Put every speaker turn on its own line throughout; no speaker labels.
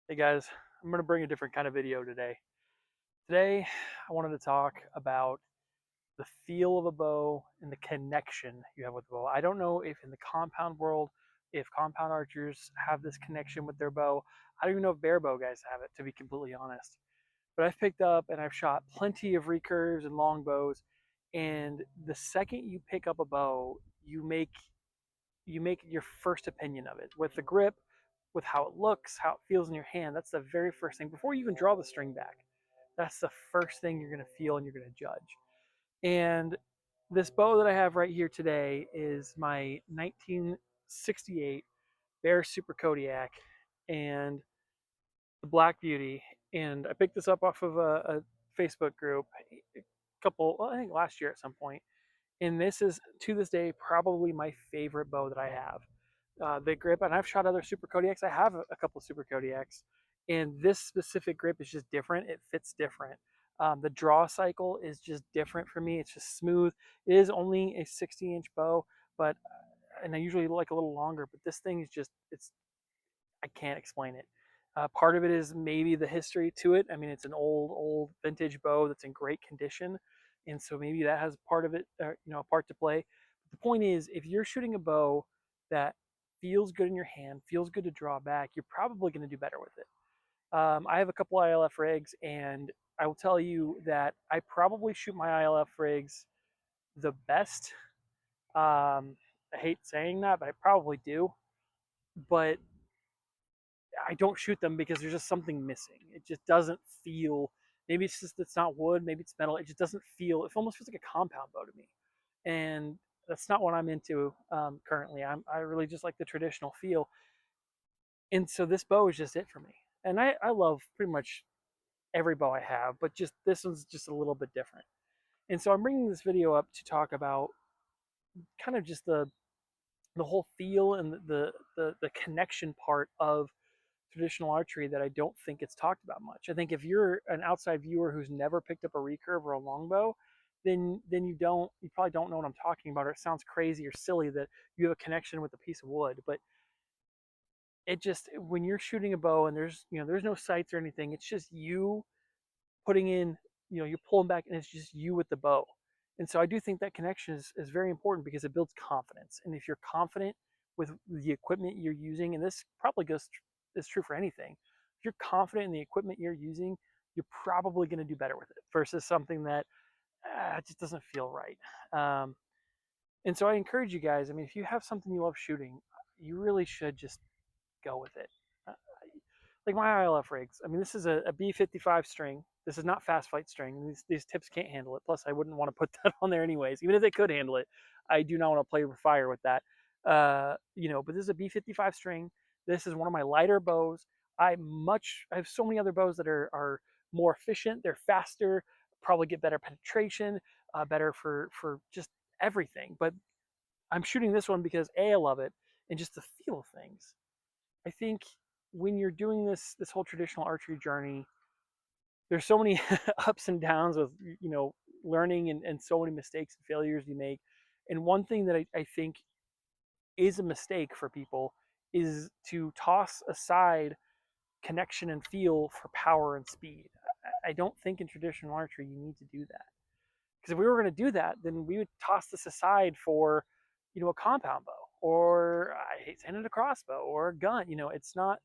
Hey guys, I'm going to bring a different kind of video today. Today, I wanted to talk about the feel of a bow and the connection you have with the bow. I don't know if in the compound world, if compound archers have this connection with their bow. I don't even know if bare bow guys have it, to be completely honest. But I've picked up and I've shot plenty of recurves and long bows, and the second you pick up a bow, you make your first opinion of it with the grip, with how it looks, how it feels in your hand. That's the very first thing before you even draw the string back. That's the first thing you're going to feel and you're going to judge. And this bow that I have right here today is my 1968 Bear Super Kodiak and the Black Beauty. And I picked this up off of a Facebook group a couple, well, I think last year at some point. And this is, to this day, probably my favorite bow that I have. The grip, and I've shot other Super Kodiaks. I have a couple of Super Kodiaks, and this specific grip is just different. It fits different. The draw cycle is just different for me. It's just smooth. It is only a 60-inch bow, but and I usually like a little longer. But this thing is just, it's, I can't explain it. Part of it is maybe the history to it. I mean, it's an old vintage bow that's in great condition, and so maybe that has part of it, a part to play. But the point is, if you're shooting a bow that feels good in your hand, feels good to draw back, you're probably going to do better with it. I have a couple ILF rigs, and I will tell you that I probably shoot my ILF rigs the best. I hate saying that, but I probably do. But I don't shoot them because there's just something missing. It just doesn't feel. Maybe it's just it's not wood. Maybe it's metal. It just doesn't feel. It almost feels like a compound bow to me, and that's not what I'm into currently. I really just like the traditional feel, and so this bow is just it for me. And I love pretty much every bow I have, but just this one's just a little bit different. And so I'm bringing this video up to talk about kind of just the whole feel and the connection part of traditional archery that I don't think it's talked about much. I think if you're an outside viewer who's never picked up a recurve or a longbow, then you probably don't know what I'm talking about, or it sounds crazy or silly that you have a connection with a piece of wood. But it just, when you're shooting a bow and there's no sights or anything, it's just you putting in, you're pulling back and it's just you with the bow. And so I do think that connection is very important because it builds confidence. And if you're confident with the equipment you're using, and this probably is true for anything, if you're confident in the equipment you're using, you're probably going to do better with it versus something that just doesn't feel right. And so I encourage you guys. I mean, if you have something you love shooting, you really should just go with it. Uh, like my ILF rigs. I mean, this is a B55 string. This is not fast fight string. These tips can't handle it. Plus, I wouldn't want to put that on there anyways. Even if they could handle it, I do not want to play with fire with that. But this is a B55 string. This is one of my lighter bows. I have so many other bows that are more efficient. They're faster. Probably get better penetration. Better for just everything. But I'm shooting this one because I love it and just the feel of things. I think when you're doing this whole traditional archery journey, there's so many ups and downs with learning and so many mistakes and failures you make. And one thing that I think is a mistake for people is to toss aside connection and feel for power and speed. I don't think in traditional archery you need to do that. Because if we were going to do that, then we would toss this aside for, a compound bow, or I hate saying it, a crossbow, or a gun. It's not.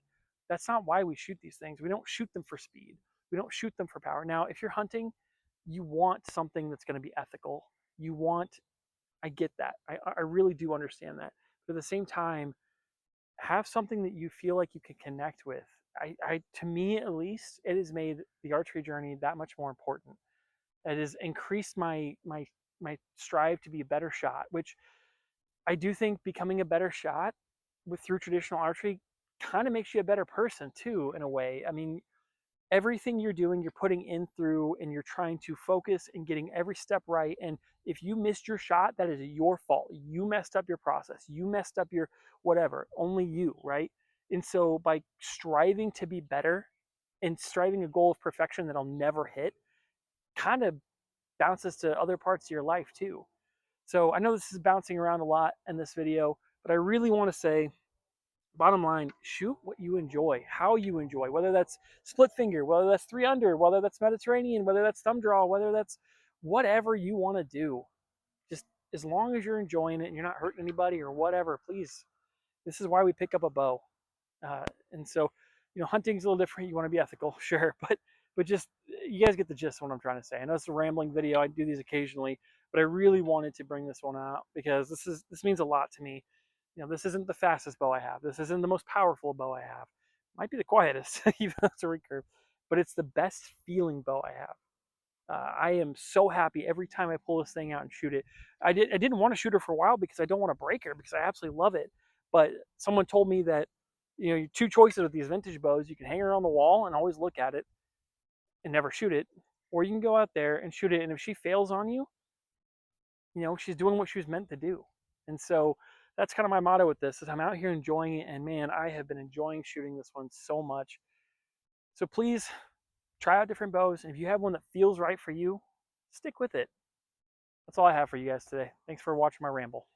That's not why we shoot these things. We don't shoot them for speed. We don't shoot them for power. Now, if you're hunting, you want something that's going to be ethical. You want. I get that. I really do understand that. But at the same time, have something that you feel like you can connect with. To me at least, it has made the archery journey that much more important. It has increased my strive to be a better shot, which I do think becoming a better shot through traditional archery kind of makes you a better person too, in a way. I mean, everything you're doing, you're putting in through, and you're trying to focus and getting every step right. And if you missed your shot, that is your fault. You messed up your process. You messed up your whatever. Only you, right? And so by striving to be better and striving a goal of perfection that I'll never hit, kind of bounces to other parts of your life too. So I know this is bouncing around a lot in this video, but I really want to say Bottom line, shoot what you enjoy, how you enjoy, whether that's split finger, whether that's 3 under, whether that's Mediterranean, whether that's thumb draw, whether that's whatever you want to do. Just as long as you're enjoying it and you're not hurting anybody or whatever, please. This is why we pick up a bow. And so, hunting's a little different. You want to be ethical, sure, but just you guys get the gist of what I'm trying to say. I know it's a rambling video. I do these occasionally, but I really wanted to bring this one out because this means a lot to me. This isn't the fastest bow I have. This isn't the most powerful bow I have. Might be the quietest, even though it's a recurve, but it's the best feeling bow I have. I am so happy every time I pull this thing out and shoot it. I didn't want to shoot her for a while because I don't want to break her because I absolutely love it. But someone told me that your two choices with these vintage bows: you can hang her on the wall and always look at it and never shoot it, or you can go out there and shoot it. And if she fails on you, she's doing what she was meant to do. And so that's kind of my motto with this: is I'm out here enjoying it, and man, I have been enjoying shooting this one so much. So please try out different bows, and if you have one that feels right for you, stick with it. That's all I have for you guys today. Thanks for watching my ramble.